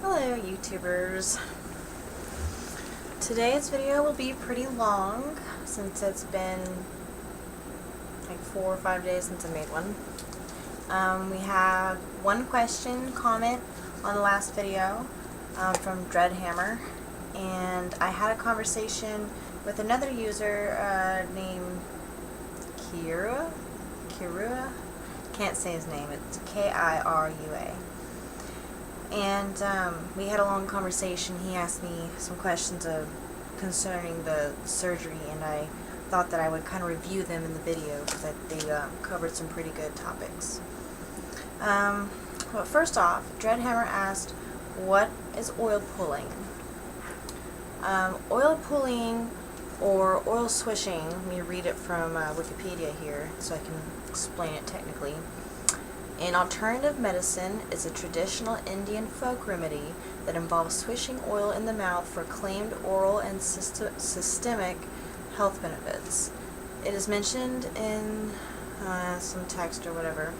Hello YouTubers. Today's video will be pretty long since it's been like 4 or 5 days since I made one. We have one comment on the last video from Dredhammer, and I had a conversation with another user named Kirua? Can't say his name, it's Kirua. And we had a long conversation. He asked me some questions concerning the surgery, and I thought that I would kind of review them in the video because they covered some pretty good topics. Well, first off, Dredhammer asked, what is oil pulling? Oil pulling, or oil swishing, let me read it from Wikipedia here so I can explain it technically. In alternative medicine is a traditional Indian folk remedy that involves swishing oil in the mouth for claimed oral and systemic health benefits. It is mentioned in some text or whatever.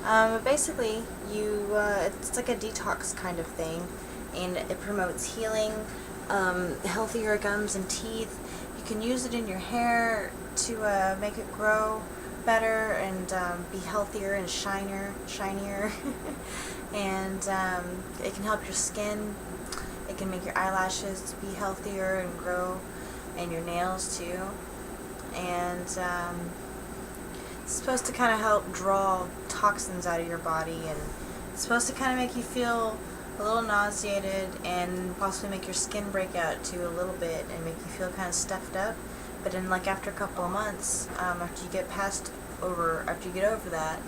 But basically, it's like a detox kind of thing, and it promotes healing, healthier gums and teeth. You can use it in your hair to make it grow better and be healthier and shinier. And it can help your skin. It can make your eyelashes be healthier and grow, and your nails too. And it's supposed to kind of help draw toxins out of your body, and it's supposed to kind of make you feel a little nauseated and possibly make your skin break out too a little bit and make you feel kind of stuffed up. But then, like, after a couple of months, after you get over that,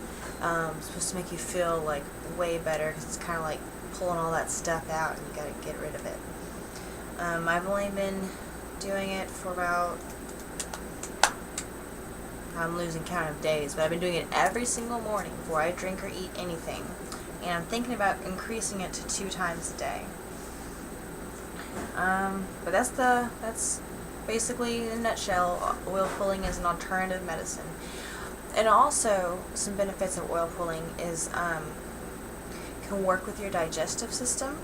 it's supposed to make you feel like way better because it's kind of like pulling all that stuff out, and you gotta get rid of it. I've only been doing it for about, I'm losing count of days, but I've been doing it every single morning before I drink or eat anything, and I'm thinking about increasing it to 2 times a day. But that's basically, in a nutshell, oil pulling is an alternative medicine. And also, some benefits of oil pulling is can work with your digestive system.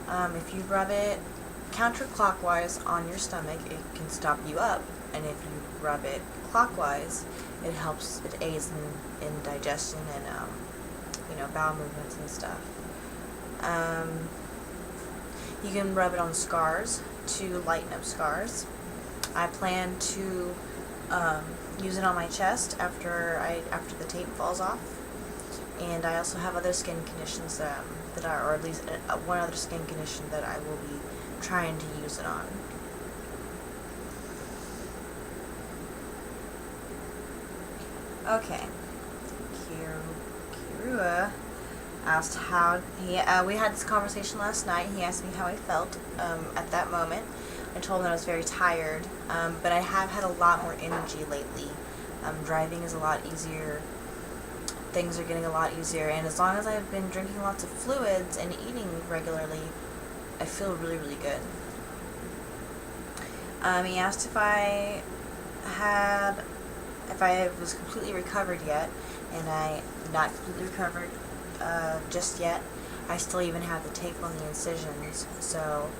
If you rub it counterclockwise on your stomach, it can stop you up. And if you rub it clockwise, it aids in digestion and bowel movements and stuff. You can rub it on scars to lighten up scars. I plan to use it on my chest after the tape falls off, and I also have other skin conditions or at least one other skin condition that I will be trying to use it on. Okay, Kirua asked how we had this conversation last night. He asked me how I felt at that moment. I told him that I was very tired, but I have had a lot more energy lately. Driving is a lot easier. Things are getting a lot easier, and as long as I've been drinking lots of fluids and eating regularly, I feel really, really good. He asked if I was completely recovered yet, and I'm not completely recovered just yet. I still even have the tape on the incisions, so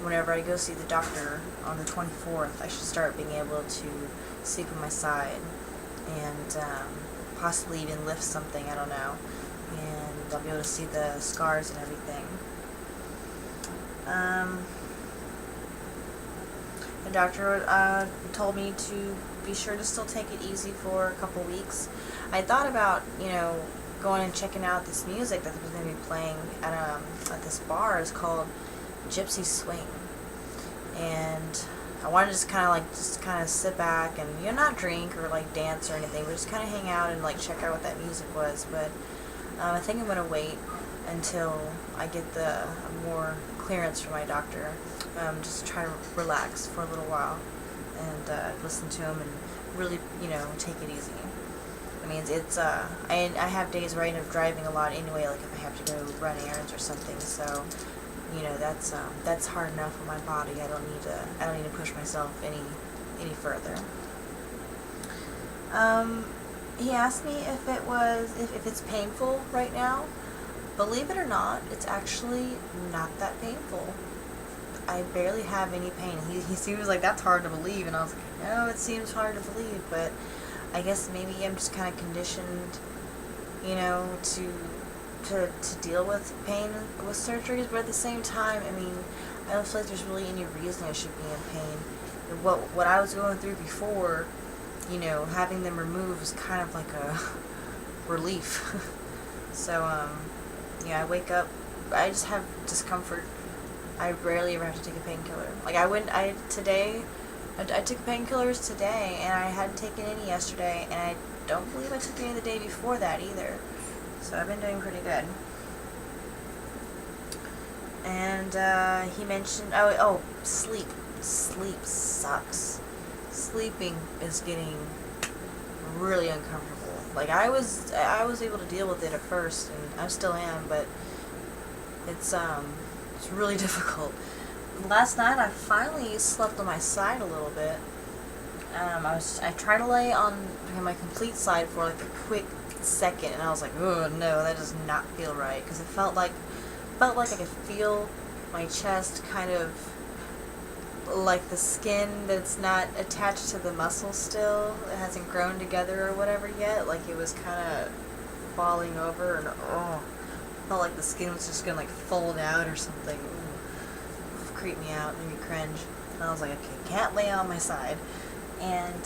whenever I go see the doctor on the 24th, I should start being able to sleep on my side and possibly even lift something, I don't know, and I'll be able to see the scars and everything. The doctor told me to be sure to still take it easy for a couple weeks. I thought about, going and checking out this music that was going to be playing at this bar. It's called Gypsy Swing, and I wanted to just kind of sit back and not drink or like dance or anything, but just kind of hang out and like check out what that music was. But I think I'm gonna wait until I get the more clearance from my doctor. Just try to relax for a little while and listen to him and really take it easy. I mean, I have days where I end up driving a lot anyway, like if I have to go run errands or something. So that's hard enough on my body. I don't need to push myself any further. He asked me if it's painful right now. believe it or not, it's actually not that painful. I barely have any pain. He was like, that's hard to believe, and I was like, no, it seems hard to believe, but I guess maybe I'm just kind of conditioned, you know, to deal with pain with surgeries, but at the same time, I mean, I don't feel like there's really any reason I should be in pain. What I was going through before, you know, having them removed was kind of like a relief. So, yeah, I wake up, I just have discomfort. I rarely ever have to take a painkiller. Like, I took painkillers today, and I hadn't taken any yesterday, and I don't believe I took any the day before that either. So I've been doing pretty good. And, he mentioned, sleep. Sleep sucks. Sleeping is getting really uncomfortable. Like, I was able to deal with it at first, and I still am, but it's really difficult. Last night I finally slept on my side a little bit. I tried to lay on my complete side for like a quick second, and I was like, oh no, that does not feel right, because it felt like I could feel my chest kind of like the skin that's not attached to the muscle still. It hasn't grown together or whatever yet. Like, it was kind of falling over, and felt like the skin was just gonna like fold out or something. Ooh, creep me out, made me cringe. And I was like, okay, can't lay on my side. And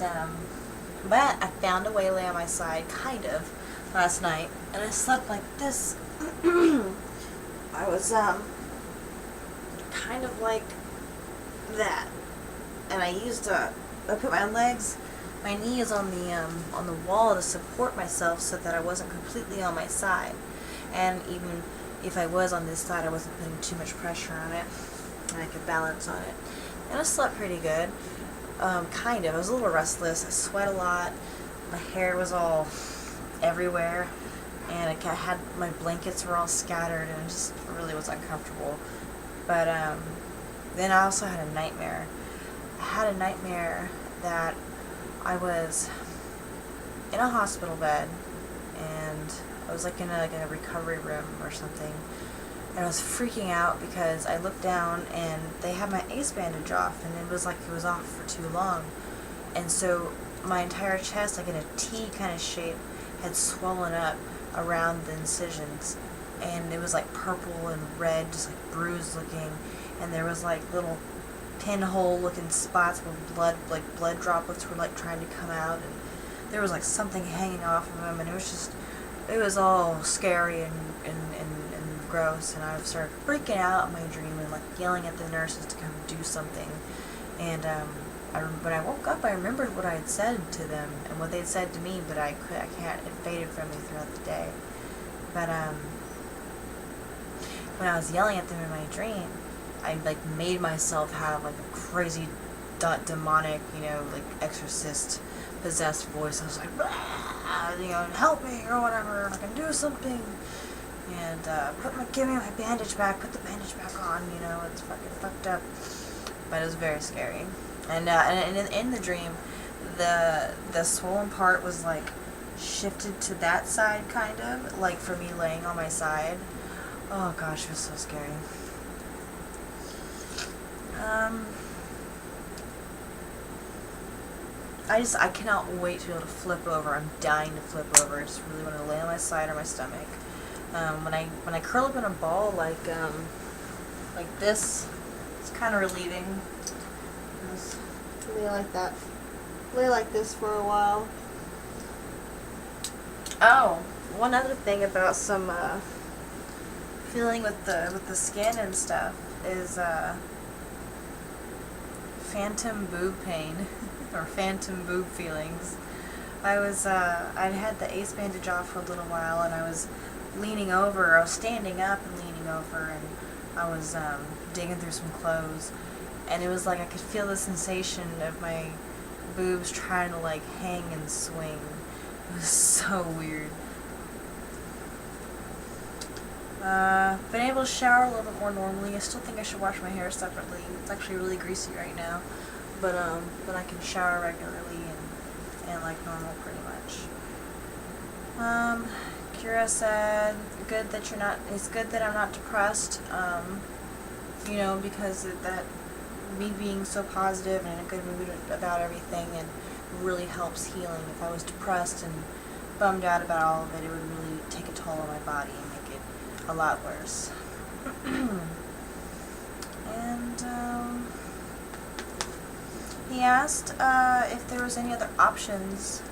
but I found a way to lay on my side, kind of, last night, and I slept like this. I was kind of like that, and I put my knees on the wall to support myself so that I wasn't completely on my side, and even if I was on this side, I wasn't putting too much pressure on it, and I could balance on it, and I slept pretty good. Kind of. I was a little restless. I sweat a lot. My hair was all everywhere, and I had my blankets were all scattered, and it just really was uncomfortable. But then I also had a nightmare. I had a nightmare that I was in a hospital bed, and I was like in a recovery room or something, and I was freaking out because I looked down and they had my ace bandage off, and it was like it was off for too long, and so my entire chest, like in a T kind of shape, had swollen up around the incisions, and it was like purple and red, just like bruised looking, and there was like little pinhole looking spots where blood droplets were like trying to come out, and there was like something hanging off of them, and it was all scary and gross, and I started freaking out in my dream and like yelling at the nurses to come do something. And when I woke up, I remembered what I had said to them and what they had said to me, but I can't. It faded from me throughout the day. But when I was yelling at them in my dream, I like made myself have like a crazy demonic, like exorcist possessed voice. I was like, help me or whatever, I can do something. And give me my bandage back, put the bandage back on, it's fucking fucked up. But it was very scary. And in the dream, the swollen part was like shifted to that side, kind of, like for me laying on my side. Oh gosh, it was so scary. I cannot wait to be able to flip over. I'm dying to flip over. I just really want to lay on my side or my stomach. When I curl up in a ball like this, it's kind of relieving. Just lay like that. Lay like this for a while. Oh, one other thing about some feeling with the skin and stuff is phantom boob pain or phantom boob feelings. I'd had the ace bandage off for a little while, and I was leaning over. I was standing up and leaning over, and I was digging through some clothes, and it was like I could feel the sensation of my boobs trying to like hang and swing. It was so weird. Been able to shower a little bit more normally. I still think I should wash my hair separately. It's actually really greasy right now, but I can shower regularly and like normal pretty much. Kira said, "Good that you're not. It's good that I'm not depressed. You know, because that me being so positive and in a good mood about everything, and really helps healing. If I was depressed and bummed out about all of it, it would really take a toll on my body and make it a lot worse." And he asked if there was any other options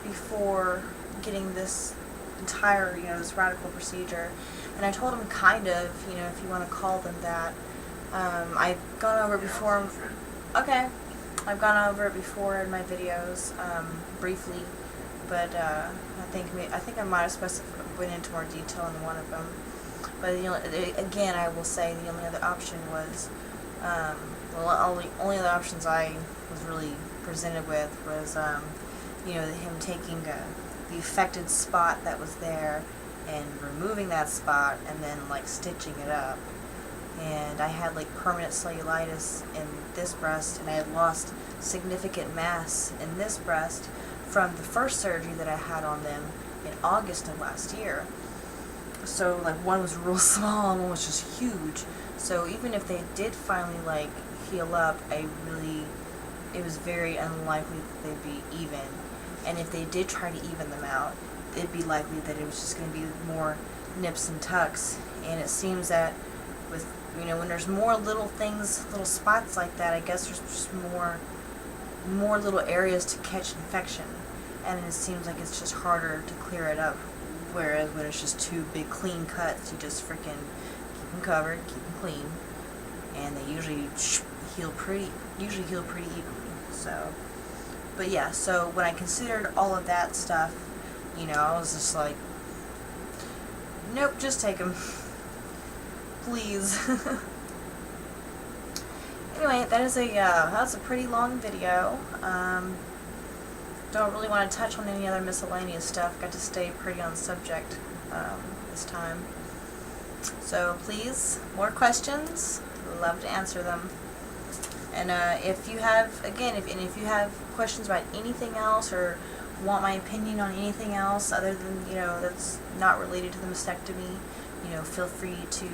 before getting this entire, this radical procedure. And I told him kind of, if you want to call them that. I've gone over it before. Okay. I've gone over it before in my videos, briefly, but I think I might have went into more detail in one of them. But again, I will say the only other option was, only other options I was really presented with was, him taking the affected spot that was there and removing that spot and then stitching it up. And I had permanent cellulitis in this breast, and I had lost significant mass in this breast from the first surgery that I had on them in August of last year. So one was real small and one was just huge. So even if they did finally heal up, it was very unlikely that they'd be even. And if they did try to even them out, it'd be likely that it was just going to be more nips and tucks. And it seems that with, when there's more little things, little spots like that, I guess there's just more little areas to catch infection. And it seems like it's just harder to clear it up. Whereas when it's just two big clean cuts, you just freaking keep them covered, keep them clean. And they usually heal pretty evenly. So, but yeah, so when I considered all of that stuff, I was just like, nope, just take them. Please. Anyway, that's a pretty long video. Don't really want to touch on any other miscellaneous stuff. Got to stay pretty on subject this time. So please, more questions. Love to answer them. And if you have, again, if you have questions about anything else or want my opinion on anything else other than that's not related to the mastectomy, feel free to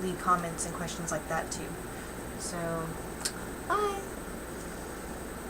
leave comments and questions like that too. So, bye.